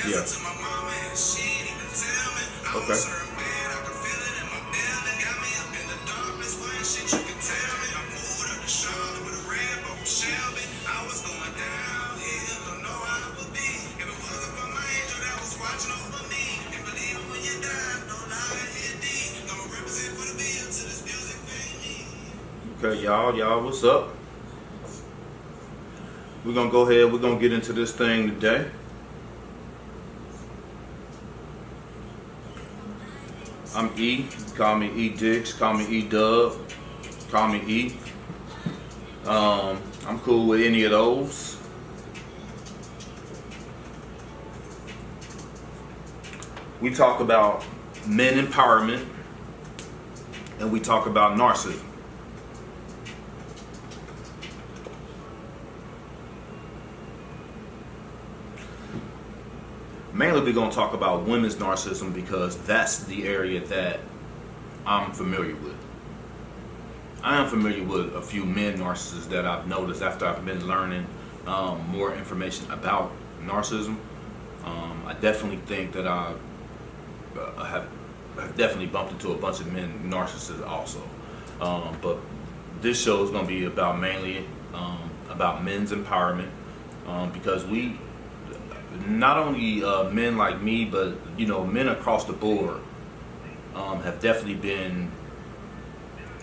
Yeah. Okay. Okay, y'all, what's up? We're gonna go ahead, we're gonna get into this thing today. I'm E, call me E Diggs, call me E Dub, call me E. I'm cool with any of those. We talk about men empowerment and we talk about narcissism. Mainly we're going to talk about women's narcissism because that's the area that I'm familiar with. I am familiar with a few men narcissists that I've noticed after I've been learning more information about narcissism. I definitely think that I have definitely bumped into a bunch of men narcissists also. But this show is going to be about mainly about men's empowerment because we, not only men like me, but men across the board have definitely been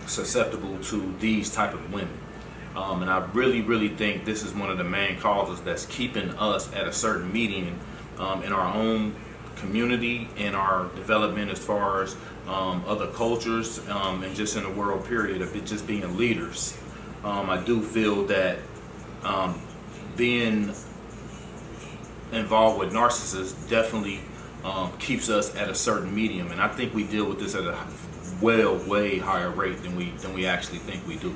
susceptible to these type of women, and I really think this is one of the main causes that's keeping us at a certain median in our own community, in our development as far as other cultures, and just in the world period of it just being leaders. I do feel that being involved with narcissists definitely keeps us at a certain medium, and I think we deal with this at a way higher rate than we actually think we do.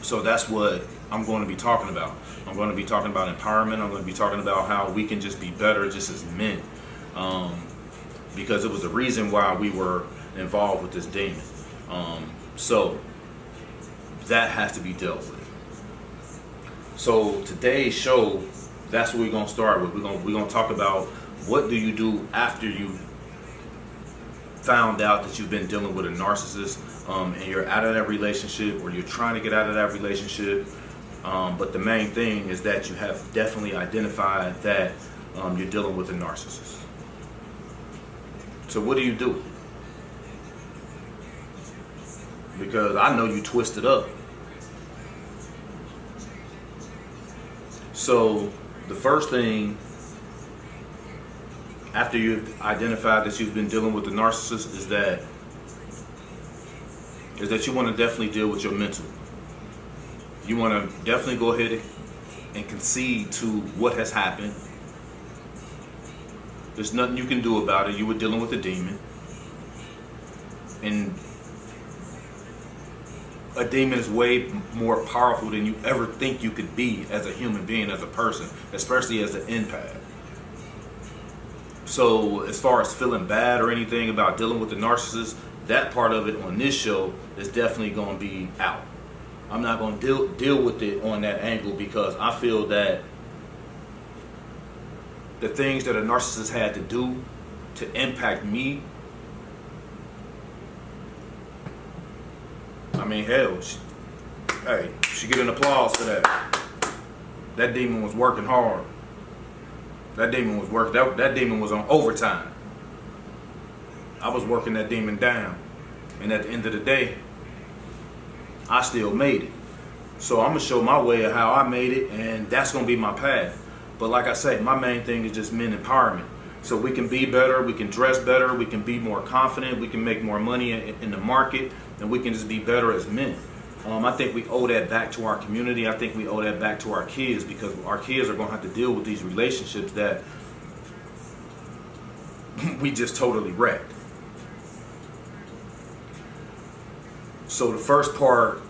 So that's what I'm going to be talking about. I'm going to be talking about empowerment. I'm going to be talking about how we can just be better just as men, because it was the reason why we were involved with this demon. So that has to be dealt with. So today's show, that's what we're going to start with. We're going to talk about what do you do after you found out that you've been dealing with a narcissist, and you're out of that relationship, or you're trying to get out of that relationship. But the main thing is that you have definitely identified that you're dealing with a narcissist. So what do you do? Because I know you twisted up. So the first thing, after you've identified that you've been dealing with the narcissist, is that you want to definitely deal with your mental. You want to definitely go ahead and concede to what has happened. There's nothing you can do about it. You were dealing with a demon. And a demon is way more powerful than you ever think you could be as a human being, as a person, especially as an empath. So as far as feeling bad or anything about dealing with the narcissist, that part of it on this show is definitely going to be out. I'm not going to deal with it on that angle because I feel that the things that a narcissist had to do to impact me, I mean, hell, she get an applause for that. That demon was working hard. That demon was working. That demon was on overtime. I was working that demon down, and at the end of the day, I still made it. So I'm gonna show my way of how I made it, and that's gonna be my path. But like I say, my main thing is just men empowerment. So we can be better, we can dress better, we can be more confident, we can make more money in the market, and we can just be better as men. I think we owe that back to our community. I think we owe that back to our kids, because our kids are going to have to deal with these relationships that we just totally wrecked. So the first part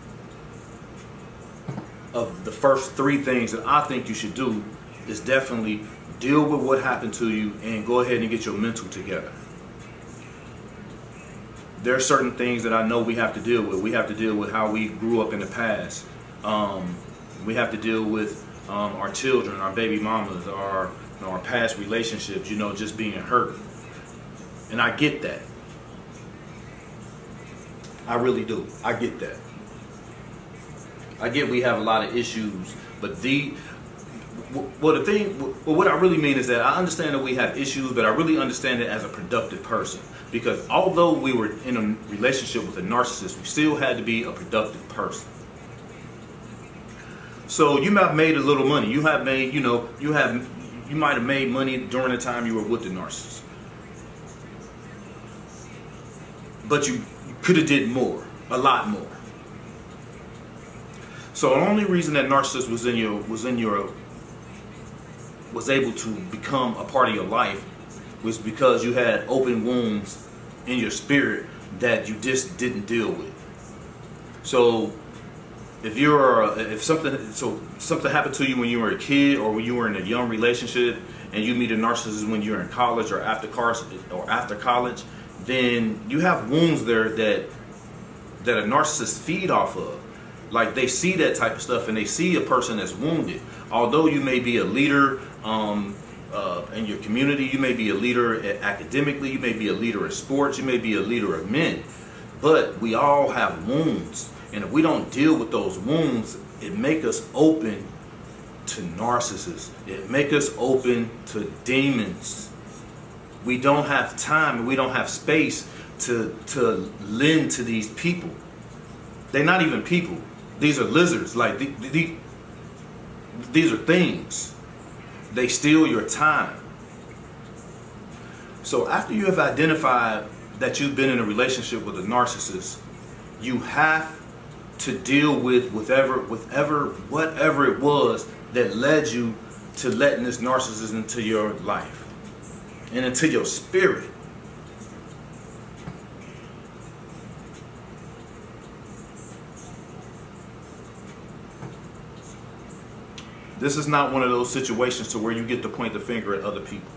of the first three things that I think you should do is definitely deal with what happened to you and go ahead and get your mental together. There are certain things that I know we have to deal with. We have to deal with how we grew up in the past. We have to deal with our children, our baby mamas, our past relationships, just being hurt. And I get that. I really do. I get that. I get we have a lot of issues, but what I really mean is that I understand that we have issues, but I really understand it as a productive person. Because although we were in a relationship with a narcissist, we still had to be a productive person. So you might have made a little money. You might have made money during the time you were with the narcissist. But you could have did more, a lot more. So the only reason that narcissist was able to become a part of your life was because you had open wounds in your spirit that you just didn't deal with. So if something happened to you when you were a kid or when you were in a young relationship and you meet a narcissist when you're in college or after college, then you have wounds there that a narcissist feed off of. Like, they see that type of stuff and they see a person that's wounded. Although you may be a leader in your community, you may be a leader academically, you may be a leader in sports, you may be a leader of men, but we all have wounds. And if we don't deal with those wounds, it make us open to narcissists. It make us open to demons. We don't have time and we don't have space to lend to these people. They're not even people. These are lizards. Like, these are things. They steal your time. So after you have identified that you've been in a relationship with a narcissist, you have to deal with whatever it was that led you to letting this narcissist into your life and into your spirit. This is not one of those situations to where you get to point the finger at other people.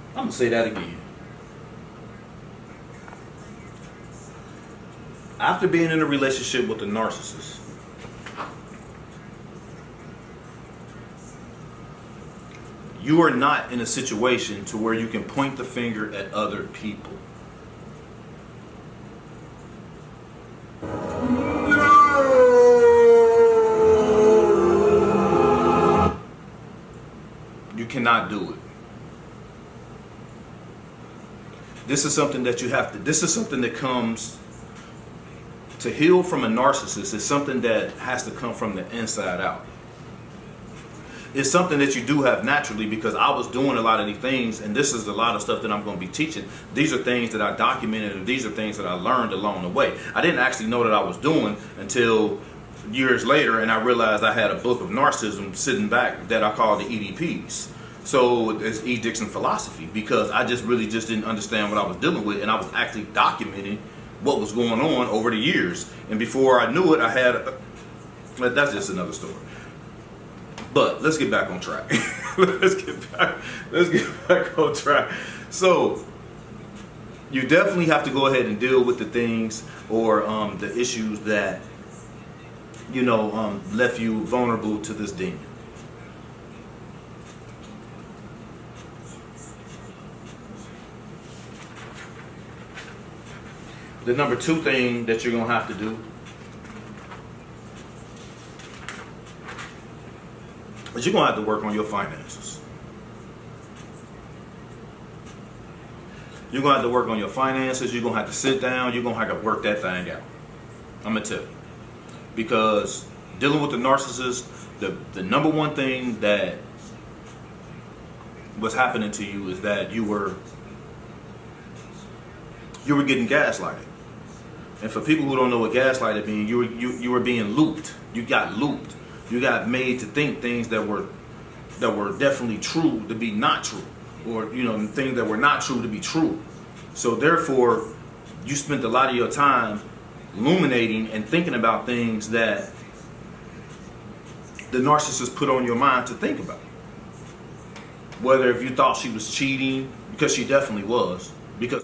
I'm going to say that again. After being in a relationship with a narcissist, you are not in a situation to where you can point the finger at other people. You cannot do it. This is something that this is something that comes to heal from a narcissist. It's something that has to come from the inside out. It's something that you do have naturally, because I was doing a lot of these things, and this is a lot of stuff that I'm going to be teaching. These are things that I documented, and these are things that I learned along the way. I didn't actually know that I was doing until years later, and I realized I had a book of narcissism sitting back that I called the EDPs. So it's Edicts and Philosophy, because I just didn't understand what I was dealing with, and I was actually documenting what was going on over the years. And before I knew it, I had that's just another story. But let's get back on track. let's get back on track. So you definitely have to go ahead and deal with the things or the issues that left you vulnerable to this demon. The number 2 thing that you're going to have to do is you're going to have to work on your finances. You're going to have to work on your finances. You're going to have to sit down. You're going to have to work that thing out. I'm going to tell you. Because dealing with the narcissist, the number one thing that was happening to you is that you were getting gaslighted. And for people who don't know what gaslighting means, you were being looped. You got looped. You got made to think things that were definitely true to be not true, or things that were not true to be true. So therefore, you spent a lot of your time ruminating and thinking about things that the narcissist put on your mind to think about. Whether if you thought she was cheating, because she definitely was, because